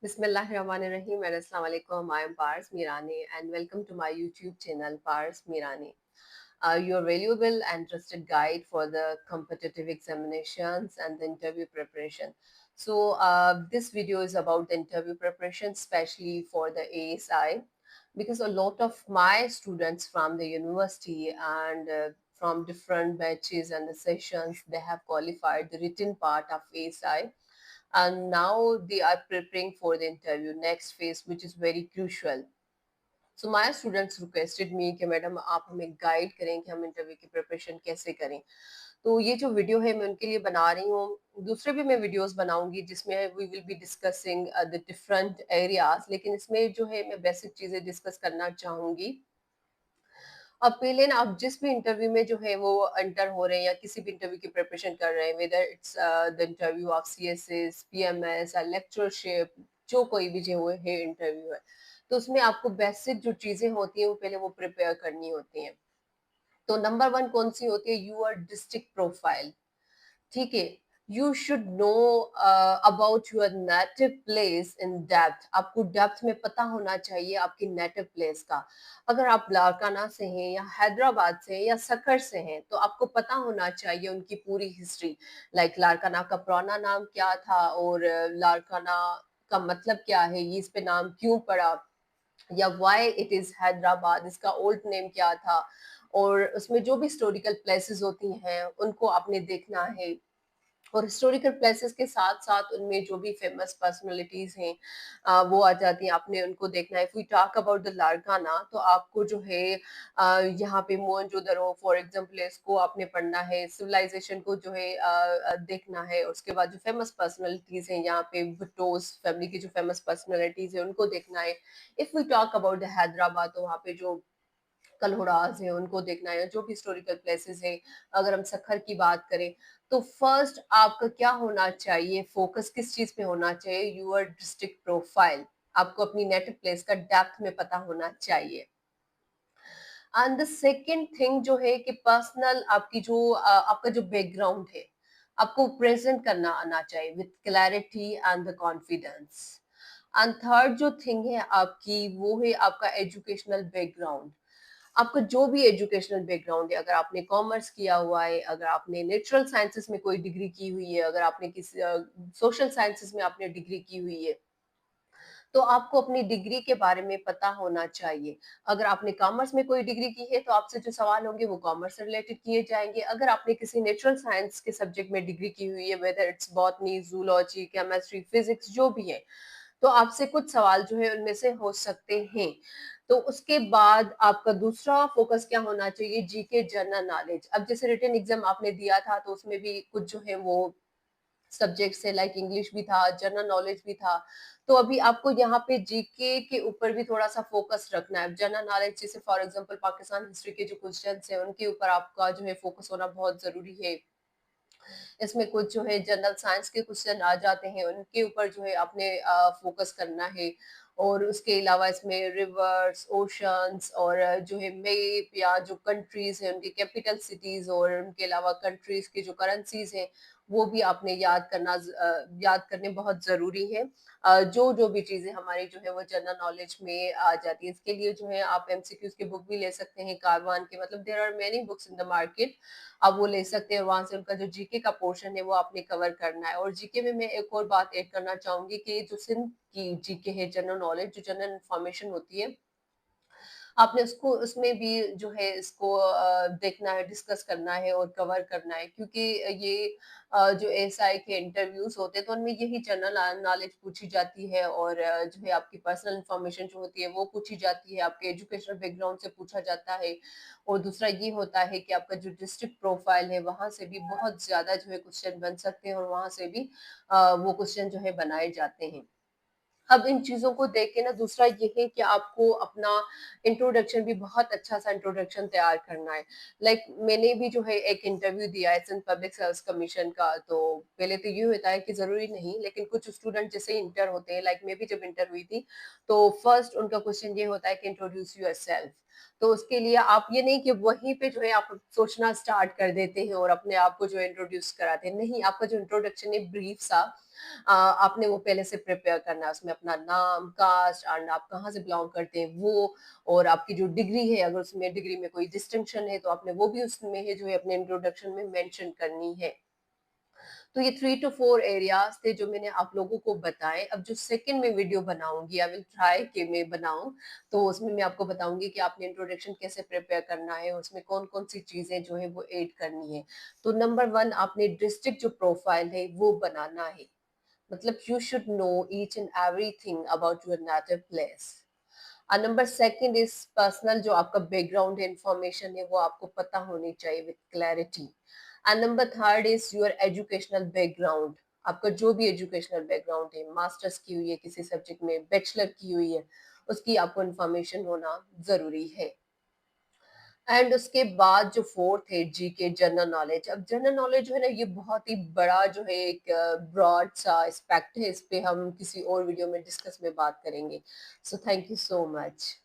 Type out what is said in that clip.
Bismillahirrahmanirrahim and Assalamualaikum. I am Pars Mirani and welcome to my YouTube channel Pars Mirani. Your valuable and trusted guide for the competitive examinations and the interview preparation. This video is about the interview preparation, especially for the ASI, because a lot of my students from the university and from different batches and the sessions, they have qualified the written part of ASI, and now they are preparing for the interview next phase, which is very crucial. So my students requested मी कि madam आप हमें guide करें कि हम interview की preparation कैसे करें। तो ये जो वीडियो है मैं उनके लिए बना रही हूँ। दूसरे भी मैं वीडियोस बनाऊंगी जिसमें we will be discussing the different areas, लेकिन इसमें जो है मैं बेसिक चीजें डिस्कस करना चाहूंगी। अब पहले ना आप जिस भी इंटरव्यू में जो है वो एंटर हो रहे हैं या किसी भी इंटरव्यू की प्रिपरेशन कर रहे हैं, whether it's the interview of CSS, PMS या लेक्चरशिप, जो कोई भी जो है इंटरव्यू है, तो उसमें आपको बेसिक जो चीजें होती हैं वो पहले वो प्रिपेयर करनी होती हैं। तो नंबर वन कौन सी होती है? Your district profile. ठीक है, you should know about your native place in depth. आपको डेप्थ में पता होना चाहिए आपकी नेटिव प्लेस का। अगर आप लारकाना से हैं या हैदराबाद से हैं या सखर से हैं तो आपको पता होना चाहिए उनकी पूरी हिस्ट्री, लाइक लारकाना का पुराना नाम क्या था और लारकाना का मतलब क्या है, ये इस पे नाम क्यों पड़ा, या व्हाई इट इज हैदराबाद, इसका ओल्ड नेम क्या था। और उसमें जो भी हिस्टोरिकल प्लेसेस होती हैं उनको आपने देखना है। और हिस्टोरिकल प्लेसेस के साथ साथ उनमें जो भी फेमस पर्सनालिटीज हैं वो आ जाती हैं, आपने उनको देखना है। If we talk about the Larkana, तो आपको जो है यहाँ पे मोहनजोदड़ो फॉर एग्जांपल इसको आपने पढ़ना है, सिविलाइजेशन को जो है देखना है। उसके बाद जो फेमस पर्सनालिटीज हैं यहाँ पे भुट्टोस फैमिली की जो फेमस पर्सनालिटीज है उनको देखना है। If we talk about the Hyderabad, तो वहाँ पे जो कल्होड़ाज है उनको देखना है, जो भी हिस्टोरिकल प्लेसेस है। अगर हम सखर की बात करें तो फर्स्ट आपका क्या होना चाहिए, फोकस किस चीज पे होना चाहिए? Your district profile. आपको अपनी नेटिव प्लेस का डेप्थ में पता होना चाहिए। एंड द सेकेंड थिंग जो है कि पर्सनल आपकी जो आपका जो बैकग्राउंड है आपको प्रेजेंट करना आना चाहिए with clarity and the confidence. And third जो थिंग है आपकी वो है आपका एजुकेशनल बैकग्राउंड। आपका जो भी एजुकेशनल बैकग्राउंड है, अगर आपने कॉमर्स किया हुआ है, अगर आपने नेचुरल साइंसेस में कोई डिग्री की हुई है, अगर आपने किसी सोशल साइंसेस में आपने डिग्री की हुई है, तो आपको अपनी डिग्री के बारे में पता होना चाहिए। अगर आपने कॉमर्स में कोई डिग्री की है तो आपसे जो सवाल होंगे वो कॉमर्स से रिलेटेड किए जाएंगे। अगर आपने किसी नेचुरल साइंस के सब्जेक्ट में डिग्री की हुई है, whether it's botany, zoology, chemistry, physics, जो भी है, तो आपसे कुछ सवाल जो है उनमें से हो सकते हैं। तो उसके बाद आपका दूसरा फोकस क्या होना चाहिए? GK, general knowledge. अब जैसे रिटन एग्जाम आपने दिया था तो उसमें भी कुछ जो है वो सब्जेक्ट से, लाइक इंग्लिश भी था, जनरल नॉलेज भी था। तो अभी आपको यहाँ पे जीके के ऊपर भी थोड़ा सा फोकस रखना है। जनरल नॉलेज जैसे फॉर एग्जांपल पाकिस्तान हिस्ट्री के जो क्वेश्चन है उनके ऊपर आपका जो है फोकस होना बहुत जरूरी है। इसमें कुछ जो है जनरल साइंस के क्वेश्चन आ जाते हैं, उनके ऊपर जो है आपने फोकस करना है। और उसके अलावा इसमें रिवर्स, ओशंस और जो है मेप या जो कंट्रीज है उनके कैपिटल सिटीज और उनके अलावा कंट्रीज की जो करेंसीज हैं वो भी आपने याद करने बहुत जरूरी है। जो जो भी चीजें हमारी जो है वो जनरल नॉलेज में आ जाती है, इसके लिए जो है आप एमसीक्यूज की बुक भी ले सकते हैं कारवान के, मतलब there are many books in the market, आप वो ले सकते हैं। वहां से उनका जो जीके का पोर्शन है वो आपने कवर करना है। और जीके में मैं एक और बात ऐड करना चाहूंगी कि जो सिंध की जीके है, जनरल नॉलेज, जो जनरल इंफॉर्मेशन होती है, आपने उसको उसमें भी जो है इसको देखना है, डिस्कस करना है और कवर करना है, क्योंकि ये जो एएसआई के इंटरव्यूज होते हैं तो उनमें यही जनरल नॉलेज पूछी जाती है और जो है आपकी पर्सनल इंफॉर्मेशन जो होती है वो पूछी जाती है, आपके एजुकेशनल बैकग्राउंड से पूछा जाता है। और दूसरा ये होता है कि आपका जो डिस्ट्रिक्ट प्रोफाइल है वहां से भी बहुत ज्यादा जो है क्वेश्चन बन सकते हैं और वहां से भी वो क्वेश्चन जो है बनाए जाते हैं। अब इन चीजों को देख के ना दूसरा ये है कि आपको अपना इंट्रोडक्शन भी बहुत अच्छा सा इंट्रोडक्शन तैयार करना है। लाइक मैंने भी जो है एक इंटरव्यू दिया है सिंध पब्लिक सर्विस कमीशन का। तो पहले तो ये होता है कि जरूरी नहीं, लेकिन कुछ स्टूडेंट जैसे इंटर होते हैं, लाइक मैं भी जब इंटर हुई थी तो फर्स्ट उनका क्वेश्चन ये होता है कि इंट्रोड्यूस यूर सेल्फ। तो उसके लिए आप ये नहीं कि वहीं पे जो है आप सोचना स्टार्ट कर देते हैं और अपने आप को जो इंट्रोड्यूस कराते हैं, नहीं, आपका जो इंट्रोडक्शन है ब्रीफ सा आपने वो पहले से प्रिपेयर करना है, उसमें अपना नाम, कास्ट एंड आप कहाँ से बिलॉन्ग करते हैं वो, और आपकी जो डिग्री है, अगर उसमें डिग्री में कोई डिस्टिंक्शन है तो आपने वो भी उसमें है जो है अपने इंट्रोडक्शन में मेंशन करनी है। तो ये 3 टू 4 एरियाज़ थे जो मैंने आप लोगों को बताए। अब जो सेकंड में वीडियो बनाऊँगी, आई विल ट्राई कि मैं बनाऊँ, तो उसमें मैं आपको बताऊँगी कि आपने इंट्रोडक्शन कैसे प्रिपेयर करना है, उसमें कौन-कौन सी चीज़ें जो है वो ऐड करनी है। तो नंबर 1 आपने डिस्ट्रिक्ट जो प्रोफाइल है वो बनाना है। मतलब you should know each and everything about your native place. Number second is personal जो आपका बैकग्राउंड इंफॉर्मेशन है वो आपको पता होनी चाहिए with clarity. And number third is your educational background. आपका जो भी एजुकेशनल बैकग्राउंड है, मास्टर्स की हुई है किसी सब्जेक्ट में, बैचलर की हुई है, उसकी आपको इंफॉर्मेशन होना जरूरी है। एंड उसके बाद जो फोर्थ है जीके जनरल नॉलेज। अब जनरल नॉलेज जो है ना ये बहुत ही बड़ा जो है एक ब्रॉड सा एस्पेक्ट है, इस पे हम किसी और वीडियो में डिस्कस में बात करेंगे। So thank you so much.